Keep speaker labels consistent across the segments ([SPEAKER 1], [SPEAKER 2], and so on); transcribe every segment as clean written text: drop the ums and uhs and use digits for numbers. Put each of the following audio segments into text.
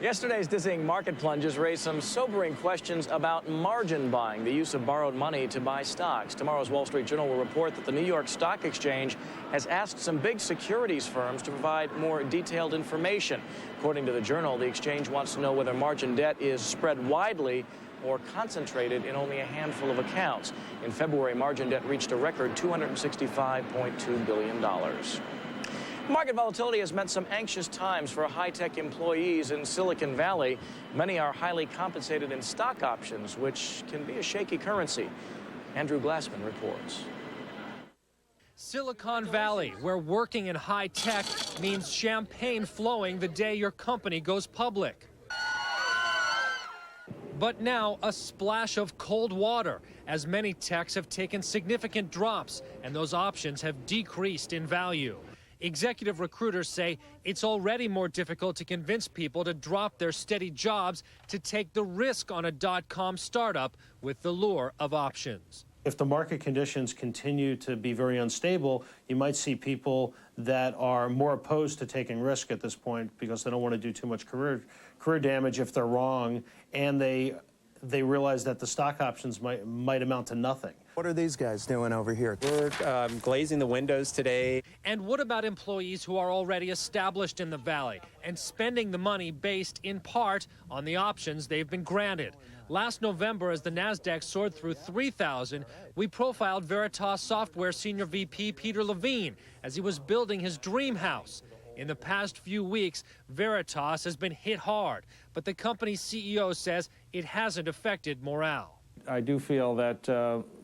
[SPEAKER 1] Yesterday's dizzying market plunges raised some sobering questions about margin buying, the use of borrowed money to buy stocks. Tomorrow's Wall Street Journal will report that the New York Stock Exchange has asked some big securities firms to provide more detailed information. According to the Journal, the exchange wants to know whether margin debt is spread widely or concentrated in only a handful of accounts. In February, margin debt reached a record $265.2 billion. Market volatility has meant some anxious times for high-tech employees in Silicon Valley. Many are highly compensated in stock options, which can be a shaky currency. Andrew Glassman reports.
[SPEAKER 2] Silicon Valley, where working in high tech means champagne flowing the day your company goes public. But now a splash of cold water, as many techs have taken significant drops and those options have decreased in value. Executive recruiters say it's already more difficult to convince people to drop their steady jobs to take the risk on a dot-com startup with the lure of options.
[SPEAKER 3] If the market conditions continue to be very unstable, you might see people that are more opposed to taking risk at this point because they don't want to do too much career damage if they're wrong, and they realize that the stock options might amount to nothing.
[SPEAKER 4] What are these guys doing over here?
[SPEAKER 5] We're glazing the windows today.
[SPEAKER 2] And what about employees who are already established in the Valley and spending the money based in part on the options they've been granted? Last November, as the NASDAQ soared through 3,000, we profiled Veritas Software Senior VP Peter Levine as he was building his dream house. In the past few weeks, Veritas has been hit hard, but the company's CEO says it hasn't affected morale.
[SPEAKER 6] I do feel that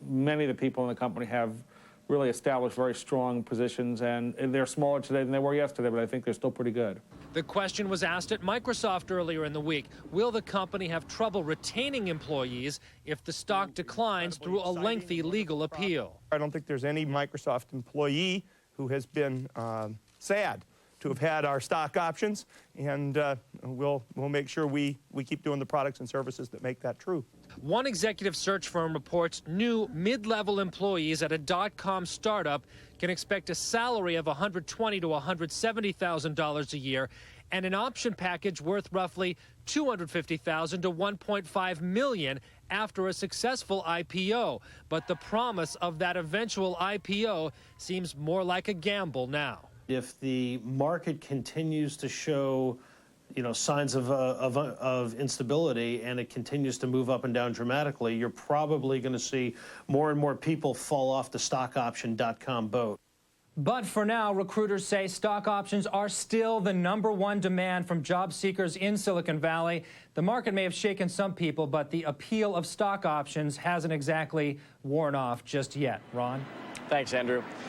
[SPEAKER 6] many of the people in the company have really established very strong positions, and they're smaller today than they were yesterday, but I think they're still pretty good.
[SPEAKER 2] The question was asked at Microsoft earlier in the week. Will the company have trouble retaining employees if the stock declines through a lengthy legal appeal?
[SPEAKER 7] I don't think there's any Microsoft employee who has been sad to have had our stock options, and we'll make sure we keep doing the products and services that make that true.
[SPEAKER 2] One executive search firm reports new mid-level employees at a dot-com startup can expect a salary of $120,000 to $170,000 a year and an option package worth roughly $250,000 to $1.5 million after a successful IPO. But the promise of that eventual IPO seems more like a gamble now.
[SPEAKER 3] If the market continues to show, signs of instability and it continues to move up and down dramatically, you're probably going to see more and more people fall off the stockoption.com boat.
[SPEAKER 8] But for now, recruiters say stock options are still the #1 demand from job seekers in Silicon Valley. The market may have shaken some people, but the appeal of stock options hasn't exactly worn off just yet. Ron?
[SPEAKER 1] Thanks, Andrew.